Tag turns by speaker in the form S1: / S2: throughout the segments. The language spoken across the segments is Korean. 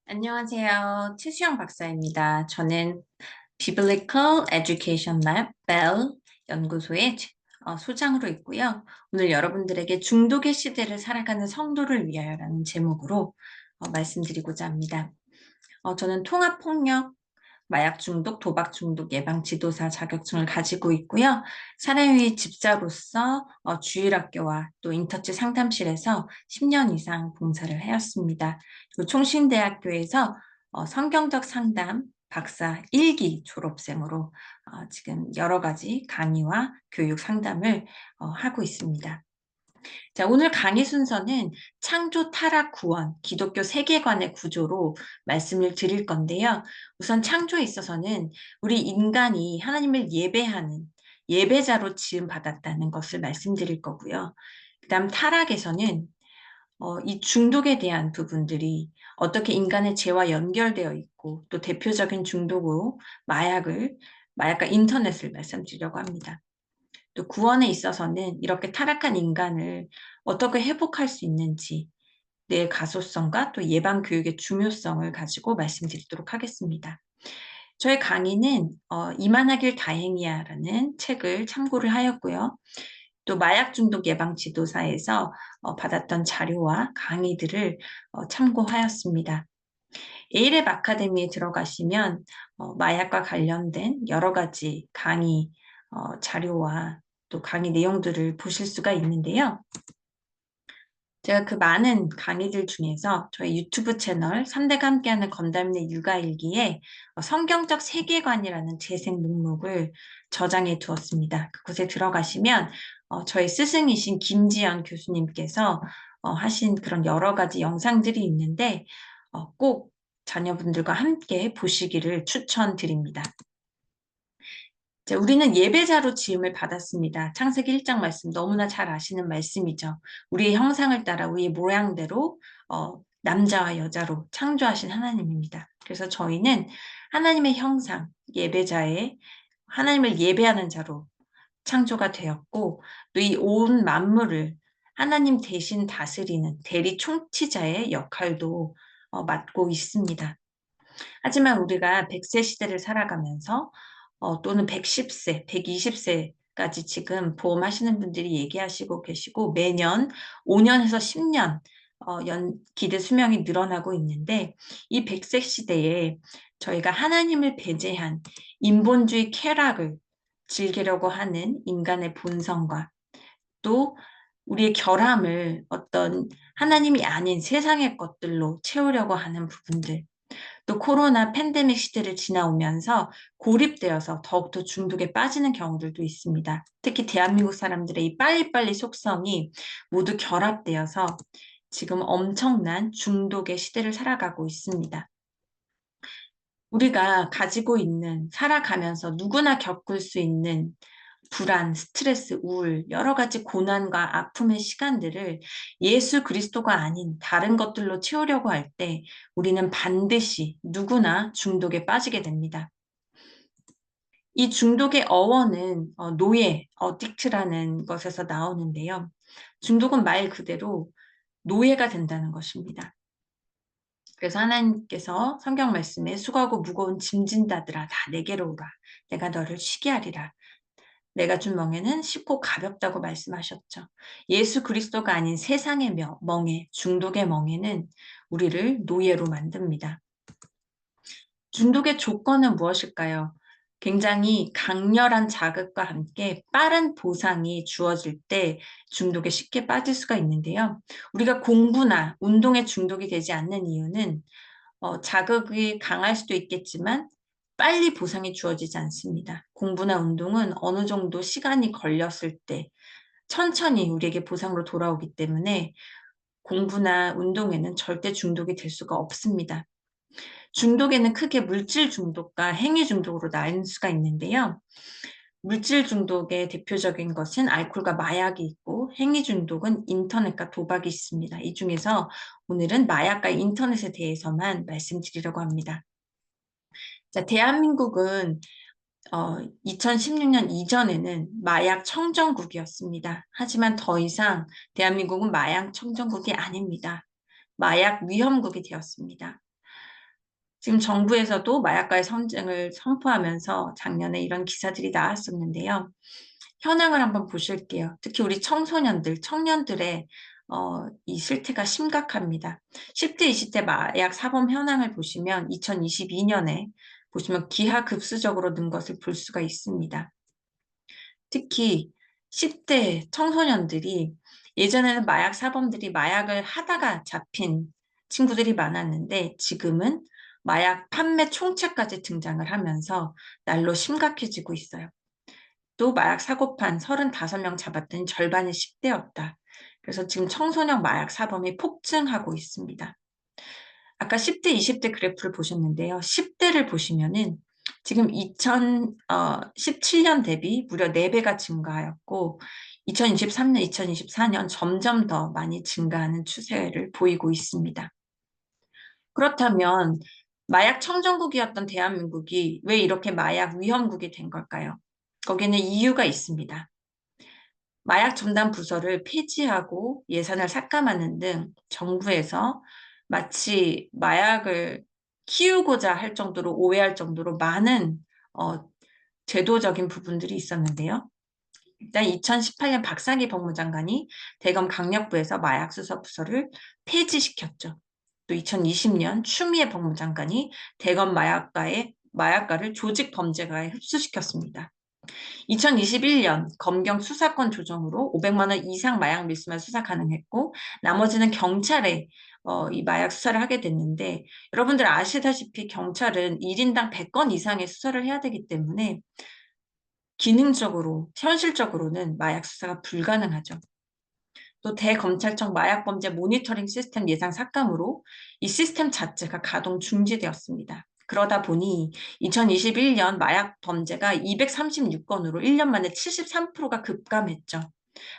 S1: 안녕하세요. 최수영 박사입니다. 저는 Biblical Education Lab, BEL 연구소의 소장으로 있고요. 오늘 여러분들에게 중독의 시대를 살아가는 성도를 위하여라는 제목으로 말씀드리고자 합니다. 저는 통합폭력, 마약 중독, 도박 중독 예방 지도사 자격증을 가지고 있고요. 사랑의 집사로서 주일학교와 또 인터치 상담실에서 10년 이상 봉사를 하였습니다. 그리고 총신대학교에서 성경적 상담 박사 1기 졸업생으로 지금 여러 가지 강의와 교육 상담을 하고 있습니다. 자, 오늘 강의 순서는 창조, 타락, 구원, 기독교 세계관의 구조로 말씀을 드릴 건데요. 우선 창조에 있어서는 우리 인간이 하나님을 예배하는 예배자로 지음받았다는 것을 말씀드릴 거고요. 그다음 타락에서는 이 중독에 대한 부분들이 어떻게 인간의 죄와 연결되어 있고 또 대표적인 중독으로 마약과 인터넷을 말씀드리려고 합니다. 또 구원에 있어서는 이렇게 타락한 인간을 어떻게 회복할 수 있는지 내 가소성과 또 예방 교육의 중요성을 가지고 말씀드리도록 하겠습니다. 저의 강의는 이만하길 다행이야라는 책을 참고를 하였고요. 또 마약 중독 예방 지도사에서 받았던 자료와 강의들을 참고하였습니다. 에이랩 아카데미에 들어가시면 마약과 관련된 여러 가지 강의 자료와 또 강의 내용들을 보실 수가 있는데요. 제가 그 많은 강의들 중에서 저희 유튜브 채널 3대가 함께하는 건담의 육아일기에 성경적 세계관이라는 재생 목록을 저장해 두었습니다. 그곳에 들어가시면 저희 스승이신 김지연 교수님께서 하신 그런 여러 가지 영상들이 있는데 꼭 자녀분들과 함께 보시기를 추천드립니다. 자, 우리는 예배자로 지음을 받았습니다. 창세기 1장 말씀 너무나 잘 아시는 말씀이죠. 우리의 형상을 따라 우리의 모양대로 남자와 여자로 창조하신 하나님입니다. 그래서 저희는 하나님의 형상, 예배자의 하나님을 예배하는 자로 창조가 되었고 또 이 온 만물을 하나님 대신 다스리는 대리 총치자의 역할도 맡고 있습니다. 하지만 우리가 100세 시대를 살아가면서 또는 110세, 120세까지 지금 보험하시는 분들이 얘기하시고 계시고 매년 5년에서 10년 기대 수명이 늘어나고 있는데 이 100세 시대에 저희가 하나님을 배제한 인본주의 쾌락을 즐기려고 하는 인간의 본성과 또 우리의 결함을 어떤 하나님이 아닌 세상의 것들로 채우려고 하는 부분들 또 코로나 팬데믹 시대를 지나오면서 고립되어서 더욱더 중독에 빠지는 경우들도 있습니다. 특히 대한민국 사람들의 이 빨리빨리 속성이 모두 결합되어서 지금 엄청난 중독의 시대를 살아가고 있습니다. 우리가 가지고 있는, 살아가면서 누구나 겪을 수 있는 불안, 스트레스, 우울, 여러 가지 고난과 아픔의 시간들을 예수 그리스도가 아닌 다른 것들로 채우려고 할 때 우리는 반드시 누구나 중독에 빠지게 됩니다. 이 중독의 어원은 노예, 어딕트라는 것에서 나오는데요. 중독은 말 그대로 노예가 된다는 것입니다. 그래서 하나님께서 성경 말씀에 수고하고 무거운 짐진 자들아 다 내게로 오라. 내가 너를 쉬게 하리라. 내가 준 멍에는 쉽고 가볍다고 말씀하셨죠. 예수 그리스도가 아닌 세상의 멍에, 중독의 멍에는 우리를 노예로 만듭니다. 중독의 조건은 무엇일까요? 굉장히 강렬한 자극과 함께 빠른 보상이 주어질 때 중독에 쉽게 빠질 수가 있는데요. 우리가 공부나 운동에 중독이 되지 않는 이유는 자극이 강할 수도 있겠지만 빨리 보상이 주어지지 않습니다. 공부나 운동은 어느 정도 시간이 걸렸을 때 천천히 우리에게 보상으로 돌아오기 때문에 공부나 운동에는 절대 중독이 될 수가 없습니다. 중독에는 크게 물질 중독과 행위 중독으로 나눌 수가 있는데요. 물질 중독의 대표적인 것은 알코올과 마약이 있고 행위 중독은 인터넷과 도박이 있습니다. 이 중에서 오늘은 마약과 인터넷에 대해서만 말씀드리려고 합니다. 자, 대한민국은 2016년 이전에는 마약 청정국이었습니다. 하지만 더 이상 대한민국은 마약 청정국이 아닙니다. 마약 위험국이 되었습니다. 지금 정부에서도 마약과의 전쟁을 선포하면서 작년에 이런 기사들이 나왔었는데요. 현황을 한번 보실게요. 특히 우리 청소년들, 청년들의 이 실태가 심각합니다. 10대, 20대 마약 사범 현황을 보시면 2022년에 보시면 기하급수적으로 는 것을 볼 수가 있습니다. 특히 10대 청소년들이 예전에는 마약 사범들이 마약을 하다가 잡힌 친구들이 많았는데 지금은 마약 판매 총책까지 등장을 하면서 날로 심각해지고 있어요. 또 마약 사고판 35명 잡았더니 절반이 10대였다. 그래서 지금 청소년 마약 사범이 폭증하고 있습니다. 아까 10대, 20대 그래프를 보셨는데요. 10대를 보시면은 지금 2017년 대비 무려 4배가 증가하였고 2023년, 2024년 점점 더 많이 증가하는 추세를 보이고 있습니다. 그렇다면 마약 청정국이었던 대한민국이 왜 이렇게 마약 위험국이 된 걸까요? 거기는 이유가 있습니다. 마약 첨단 부서를 폐지하고 예산을 삭감하는 등 정부에서 마치 마약을 키우고자 할 정도로 오해할 정도로 많은 어, 제도적인 부분들이 있었는데요. 일단 2018년 박상기 법무장관이 대검 강력부에서 마약수사부서를 폐지시켰죠. 또 2020년 추미애 법무장관이 대검 마약과를 조직범죄가에 흡수시켰습니다. 2021년 검경 수사권 조정으로 500만 원 이상 마약 밀수만 수사 가능했고 나머지는 경찰에 이 마약 수사를 하게 됐는데 여러분들 아시다시피 경찰은 1인당 100건 이상의 수사를 해야 되기 때문에 기능적으로 현실적으로는 마약 수사가 불가능하죠. 또 대검찰청 마약범죄 모니터링 시스템 예상 삭감으로 이 시스템 자체가 가동 중지되었습니다. 그러다 보니 2021년 마약 범죄가 236건으로 1년 만에 73%가 급감했죠.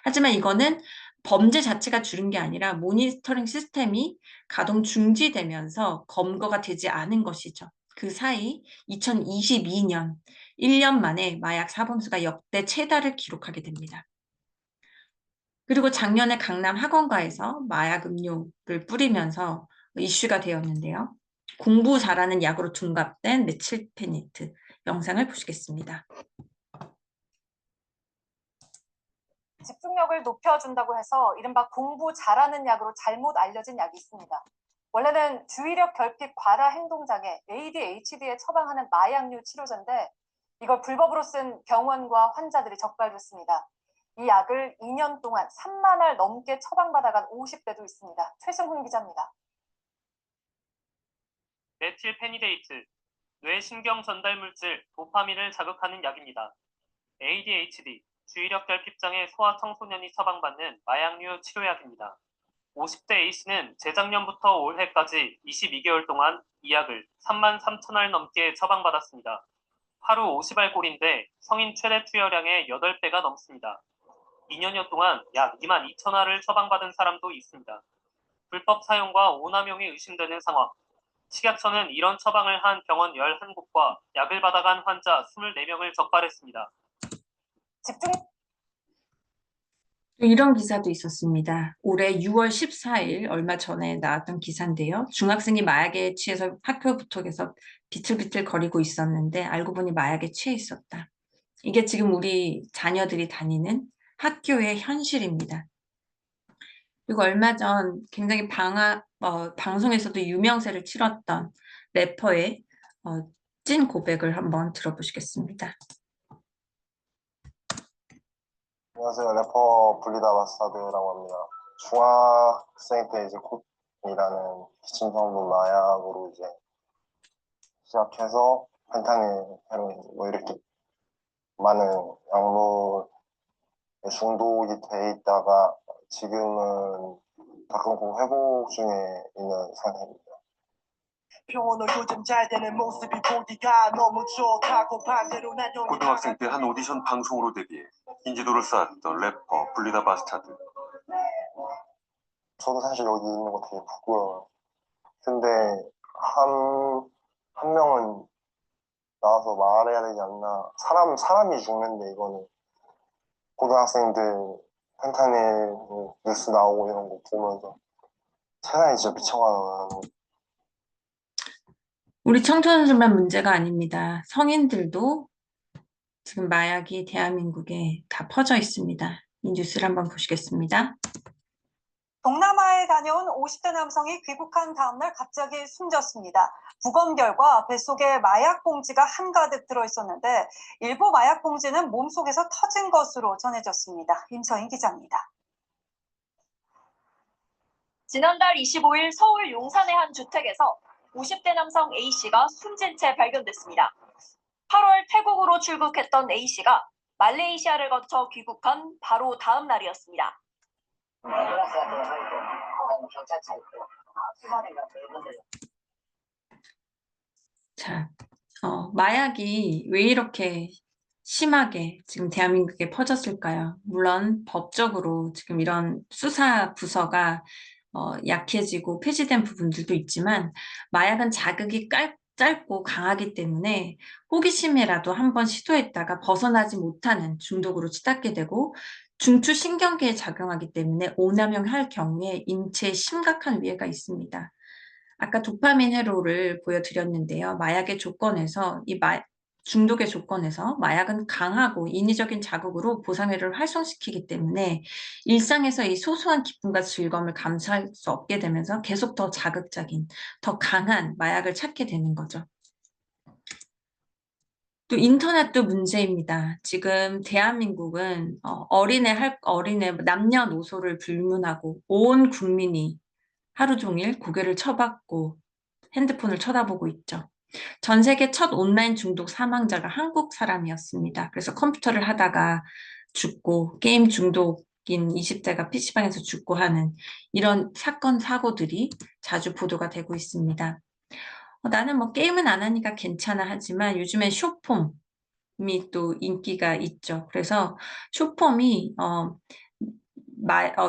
S1: 하지만 이거는 범죄 자체가 줄은 게 아니라 모니터링 시스템이 가동 중지되면서 검거가 되지 않은 것이죠. 그 사이 2022년 1년 만에 마약 사범수가 역대 최다를 기록하게 됩니다. 그리고 작년에 강남 학원가에서 마약 음료를 뿌리면서 이슈가 되었는데요. 공부 잘하는 약으로 둔갑된 메칠페니트 영상을 보시겠습니다.
S2: 집중력을 높여준다고 해서 이른바 공부 잘하는 약으로 잘못 알려진 약이 있습니다. 원래는 주의력 결핍 과다 행동장애 ADHD에 처방하는 마약류 치료제인데 이걸 불법으로 쓴 병원과 환자들이 적발됐습니다. 이 약을 2년 동안 3만 알 넘게 처방받아간 50대도 있습니다. 최승훈 기자입니다.
S3: 메틸페니데이트, 뇌신경 전달 물질 도파민을 자극하는 약입니다. ADHD, 주의력 결핍장애 소아 청소년이 처방받는 마약류 치료약입니다. 50대 A씨는 재작년부터 올해까지 22개월 동안 이 약을 3만 3천 알 넘게 처방받았습니다. 하루 50알꼴인데 성인 최대 투여량의 8배가 넘습니다. 2년여 동안 약 2만 2천 알을 처방받은 사람도 있습니다. 불법 사용과 오남용이 의심되는 상황. 식약처는 이런 처방을 한 병원 11곳과 약을 받아간 환자 24명을 적발했습니다.
S1: 이런 기사도 있었습니다. 올해 6월 14일 얼마 전에 나왔던 기사인데요. 중학생이 마약에 취해서 학교 부톡에서 비틀비틀 거리고 있었는데 알고 보니 마약에 취해 있었다. 이게 지금 우리 자녀들이 다니는 학교의 현실입니다. 그리고 얼마 전 굉장히 방송에서도 유명세를 치렀던 래퍼의 찐 고백을 한번 들어보시겠습니다.
S4: 안녕하세요. 래퍼 블리다 마스타드라고 합니다. 중학생 때 이제 콧이라는 기침성분 마약으로 이제 시작해서 펜타닐, 헤로인 뭐 이렇게 많은 약물에 중독이 돼 있다가 지금은 가끔 회복 중에 있는 상태입니다.
S5: 평온을 요즘 잘 되는 모습이 보기가 너무 좋다고 반대로 난
S6: 고등학생 때 한 오디션 방송으로 데뷔해 인지도를 쌓았던 래퍼 블리다 바스타드.
S4: 저도 사실 여기 있는 거 되게 부끄러워요. 근데 한 명은 나와서 말해야 되지 않나. 사람이 죽는데 이거는 고등학생들 펜타닐 뉴스 나오고 이런 거 보면서 세상이 진짜 미쳐가는.
S1: 우리 청소년들만 문제가 아닙니다. 성인들도 지금 마약이 대한민국에 다 퍼져 있습니다. 이 뉴스를 한번 보시겠습니다.
S2: 동남아에 다녀온 50대 남성이 귀국한 다음날 갑자기 숨졌습니다. 부검 결과 뱃속에 마약 봉지가 한가득 들어있었는데 일부 마약 봉지는 몸속에서 터진 것으로 전해졌습니다. 임서인 기자입니다. 지난달 25일 서울 용산의 한 주택에서 50대 남성 A씨가 숨진 채 발견됐습니다. 8월 태국으로 출국했던 A씨가 말레이시아를 거쳐 귀국한 바로 다음 날이었습니다.
S1: 자, 마약이 왜 이렇게 심하게 지금 대한민국에 퍼졌을까요? 물론 법적으로 지금 이런 수사 부서가 약해지고 폐지된 부분들도 있지만 마약은 자극이 짧고 강하기 때문에 호기심에라도 한번 시도했다가 벗어나지 못하는 중독으로 치닫게 되고 중추신경계에 작용하기 때문에 오남용할 경우에 인체에 심각한 위해가 있습니다. 아까 도파민 회로를 보여드렸는데요. 마약의 조건에서 중독의 조건에서 마약은 강하고 인위적인 자극으로 보상회로를 활성시키기 때문에 일상에서 이 소소한 기쁨과 즐거움을 감수할 수 없게 되면서 계속 더 자극적인, 더 강한 마약을 찾게 되는 거죠. 또 인터넷도 문제입니다. 지금 대한민국은 어린애 남녀노소를 불문하고 온 국민이 하루 종일 고개를 쳐박고 핸드폰을 쳐다보고 있죠. 전 세계 첫 온라인 중독 사망자가 한국 사람이었습니다. 그래서 컴퓨터를 하다가 죽고 게임 중독인 20대가 PC방에서 죽고 하는 이런 사건, 사고들이 자주 보도가 되고 있습니다. 나는 뭐 게임은 안 하니까 괜찮아 하지만 요즘엔 숏폼이 또 인기가 있죠. 그래서 숏폼이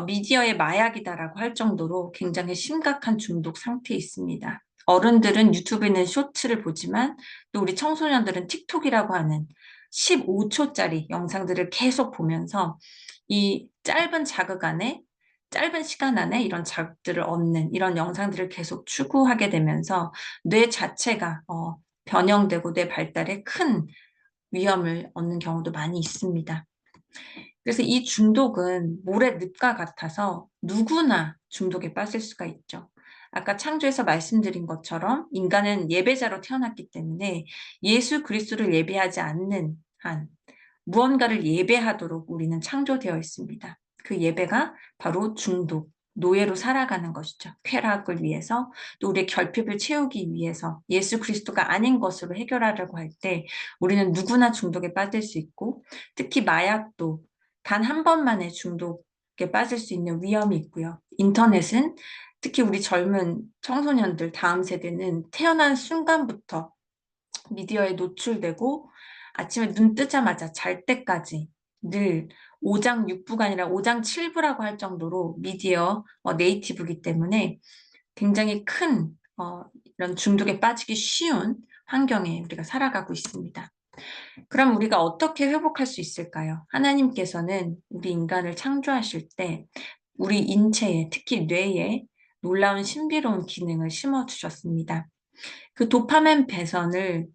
S1: 미디어의 마약이다라고 할 정도로 굉장히 심각한 중독 상태에 있습니다. 어른들은 유튜브에는 쇼츠를 보지만 또 우리 청소년들은 틱톡이라고 하는 15초짜리 영상들을 계속 보면서 이 짧은 시간 안에 이런 자극들을 얻는 이런 영상들을 계속 추구하게 되면서 뇌 자체가 변형되고 뇌 발달에 큰 위험을 얻는 경우도 많이 있습니다. 그래서 이 중독은 모래늪과 같아서 누구나 중독에 빠질 수가 있죠. 아까 창조에서 말씀드린 것처럼 인간은 예배자로 태어났기 때문에 예수 그리스도를 예배하지 않는 한 무언가를 예배하도록 우리는 창조되어 있습니다. 그 예배가 바로 중독, 노예로 살아가는 것이죠. 쾌락을 위해서 또 우리의 결핍을 채우기 위해서 예수 그리스도가 아닌 것으로 해결하려고 할 때 우리는 누구나 중독에 빠질 수 있고 특히 마약도 단 한 번만에 중독에 빠질 수 있는 위험이 있고요. 인터넷은 특히 우리 젊은 청소년들 다음 세대는 태어난 순간부터 미디어에 노출되고 아침에 눈 뜨자마자 잘 때까지 늘 오장육부가 아니라 오장칠부라고 할 정도로 미디어 네이티브이기 때문에 굉장히 큰 이런 중독에 빠지기 쉬운 환경에 우리가 살아가고 있습니다. 그럼 우리가 어떻게 회복할 수 있을까요? 하나님께서는 우리 인간을 창조하실 때 우리 인체에 특히 뇌에 놀라운 신비로운 기능을 심어주셨습니다. 그 도파민 배선을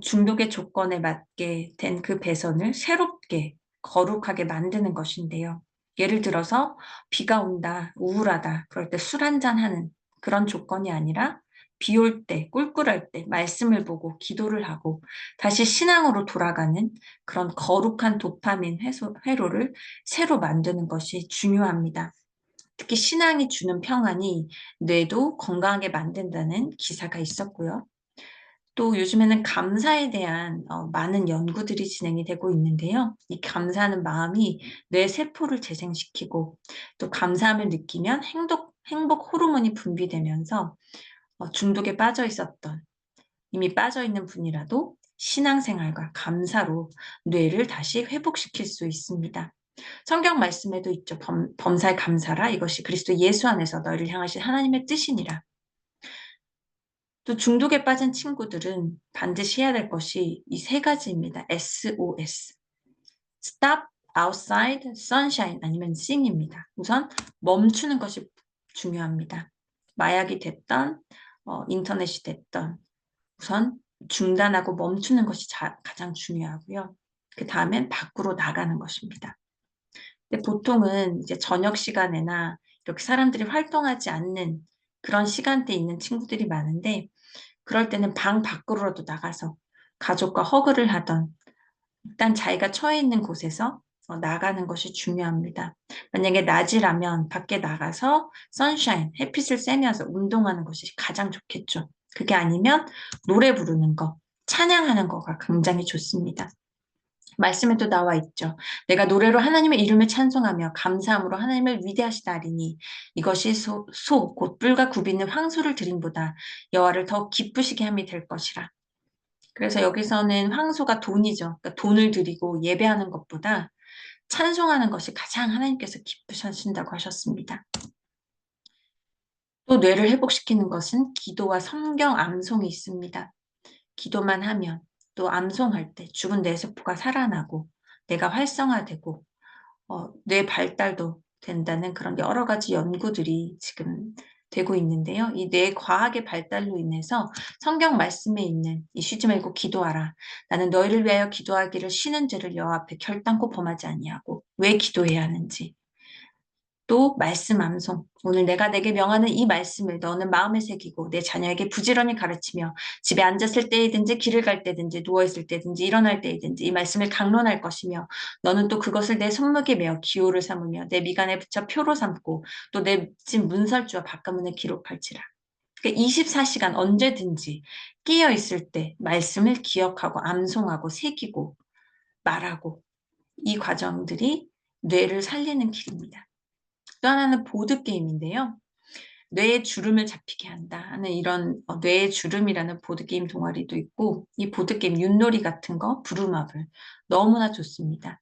S1: 중독의 조건에 맞게 된 그 배선을 새롭게 거룩하게 만드는 것인데요. 예를 들어서 비가 온다, 우울하다, 그럴 때 술 한잔 하는 그런 조건이 아니라 비 올 때, 꿀꿀할 때 말씀을 보고 기도를 하고 다시 신앙으로 돌아가는 그런 거룩한 도파민 회로를 새로 만드는 것이 중요합니다. 특히 신앙이 주는 평안이 뇌도 건강하게 만든다는 기사가 있었고요. 또 요즘에는 감사에 대한 많은 연구들이 진행이 되고 있는데요. 이 감사하는 마음이 뇌 세포를 재생시키고 또 감사함을 느끼면 행복 호르몬이 분비되면서 중독에 빠져 있었던 이미 빠져 있는 분이라도 신앙생활과 감사로 뇌를 다시 회복시킬 수 있습니다. 성경 말씀에도 있죠. 범사에 감사라 이것이 그리스도 예수 안에서 너희를 향하신 하나님의 뜻이니라. 또 중독에 빠진 친구들은 반드시 해야 될 것이 이 세 가지입니다. SOS. Stop, Outside, Sunshine 아니면 Sing입니다. 우선 멈추는 것이 중요합니다. 마약이 됐던 인터넷이 됐던 우선 중단하고 멈추는 것이 가장 중요하고요. 그 다음엔 밖으로 나가는 것입니다. 근데 보통은 이제 저녁 시간에나 이렇게 사람들이 활동하지 않는 그런 시간대에 있는 친구들이 많은데 그럴 때는 방 밖으로라도 나가서 가족과 허그를 하던 일단 자기가 처해 있는 곳에서 나가는 것이 중요합니다. 만약에 낮이라면 밖에 나가서 선샤인, 햇빛을 쐬면서 운동하는 것이 가장 좋겠죠. 그게 아니면 노래 부르는 거, 찬양하는 거가 굉장히 좋습니다. 말씀에도 나와 있죠. 내가 노래로 하나님의 이름을 찬송하며 감사함으로 하나님을 위대하시다리니 이것이 곧 뿔과 굽이는 황소를 드림보다 여호와를 더 기쁘시게 함이 될 것이라. 그래서 여기서는 황소가 돈이죠. 그러니까 돈을 드리고 예배하는 것보다 찬송하는 것이 가장 하나님께서 기쁘신다고 하셨습니다. 또 뇌를 회복시키는 것은 기도와 성경 암송이 있습니다. 기도만 하면 또 암송할 때 죽은 뇌세포가 살아나고 뇌가 활성화되고 뇌 발달도 된다는 그런 여러 가지 연구들이 지금 되고 있는데요. 이 뇌 과학의 발달로 인해서 성경 말씀에 있는 이 쉬지 말고 기도하라. 나는 너희를 위하여 기도하기를 쉬는 죄를 여호와 앞에 결단코 범하지 아니하고 왜 기도해야 하는지. 또 말씀 암송. 오늘 내가 내게 명하는 이 말씀을 너는 마음에 새기고 내 자녀에게 부지런히 가르치며 집에 앉았을 때이든지 길을 갈 때든지 누워있을 때든지 일어날 때이든지 이 말씀을 강론할 것이며 너는 또 그것을 내 손목에 메어 기호를 삼으며 내 미간에 붙여 표로 삼고 또 내 집 문설주와 바깥문에 기록할지라. 그러니까 24시간 언제든지 끼어 있을 때 말씀을 기억하고 암송하고 새기고 말하고 이 과정들이 뇌를 살리는 길입니다. 또 하나는 보드게임인데요. 뇌의 주름을 잡히게 한다 하는 이런 뇌의 주름이라는 보드게임 동아리도 있고 이 보드게임 윷놀이 같은 거, 부루마블 너무나 좋습니다.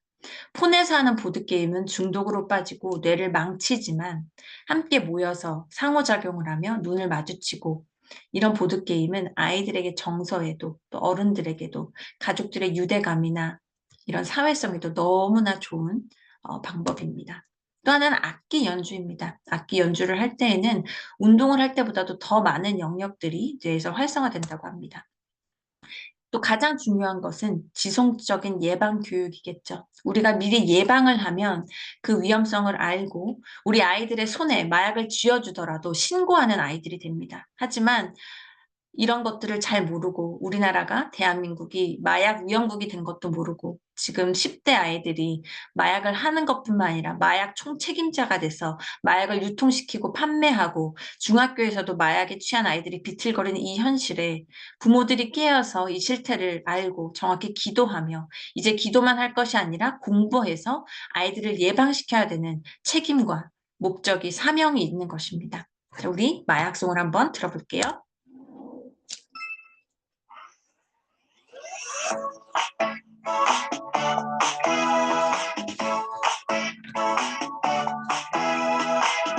S1: 폰에서 하는 보드게임은 중독으로 빠지고 뇌를 망치지만 함께 모여서 상호작용을 하며 눈을 마주치고 이런 보드게임은 아이들에게 정서에도 또 어른들에게도 가족들의 유대감이나 이런 사회성에도 너무나 좋은 방법입니다. 또 하나는 악기 연주입니다. 악기 연주를 할 때에는 운동을 할 때보다도 더 많은 영역들이 뇌에서 활성화된다고 합니다. 또 가장 중요한 것은 지속적인 예방 교육이겠죠. 우리가 미리 예방을 하면 그 위험성을 알고 우리 아이들의 손에 마약을 쥐어주더라도 신고하는 아이들이 됩니다. 하지만 이런 것들을 잘 모르고 우리나라가 대한민국이 마약 위험국이 된 것도 모르고 지금 10대 아이들이 마약을 하는 것뿐만 아니라 마약 총책임자가 돼서 마약을 유통시키고 판매하고 중학교에서도 마약에 취한 아이들이 비틀거리는 이 현실에 부모들이 깨어서 이 실태를 알고 정확히 기도하며 이제 기도만 할 것이 아니라 공부해서 아이들을 예방시켜야 되는 책임과 목적이 사명이 있는 것입니다. 자, 우리 마약송을 한번 들어볼게요.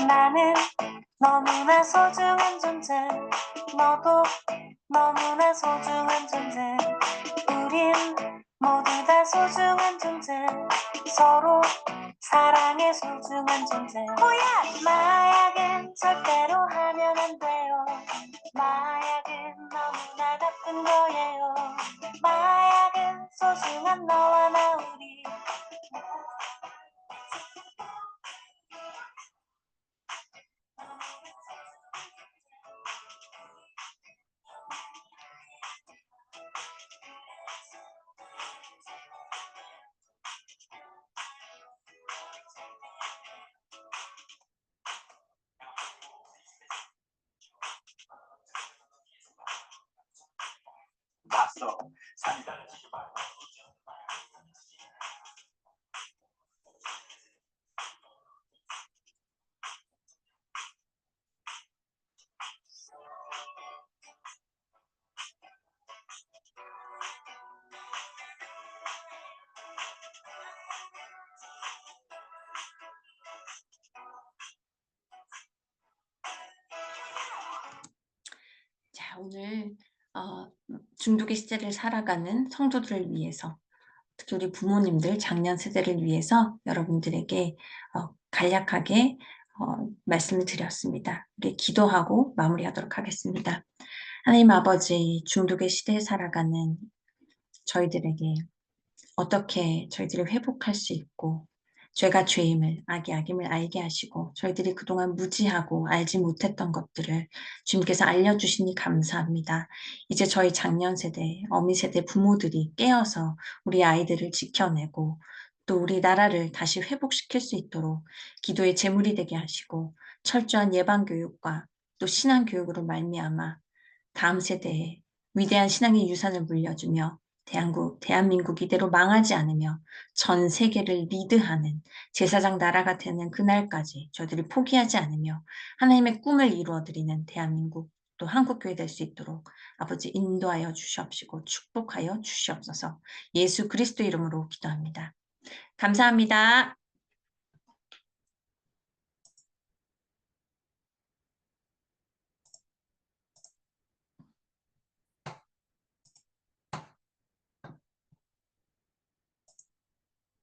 S2: 나는 너무나 소중한 존재 너도 너무나 소중한 존재 우린 모두 다 소중한 존재 서로 사랑에 소중한 존재 뭐야 마약은 절대로 하면 안 돼요 마약은 너무나 나쁜 거예요 마약은 소중한 너와 나 우리
S1: 자, 오늘 중독의 시대를 살아가는 성도들을 위해서 특히 우리 부모님들, 장년 세대를 위해서 여러분들에게 간략하게 말씀을 드렸습니다. 우리 기도하고 마무리하도록 하겠습니다. 하나님 아버지, 중독의 시대에 살아가는 저희들에게 어떻게 저희들을 회복할 수 있고 죄가 죄임을, 악이 악임을 알게 하시고 저희들이 그동안 무지하고 알지 못했던 것들을 주님께서 알려주시니 감사합니다. 이제 저희 장년 세대, 어미 세대 부모들이 깨어서 우리 아이들을 지켜내고 또 우리 나라를 다시 회복시킬 수 있도록 기도의 제물이 되게 하시고 철저한 예방교육과 또 신앙교육으로 말미암아 다음 세대에 위대한 신앙의 유산을 물려주며 대한민국 이대로 망하지 않으며 전 세계를 리드하는 제사장 나라가 되는 그날까지 저들이 포기하지 않으며 하나님의 꿈을 이루어드리는 대한민국 또 한국교회 될 수 있도록 아버지 인도하여 주시옵시고 축복하여 주시옵소서. 예수 그리스도 이름으로 기도합니다. 감사합니다.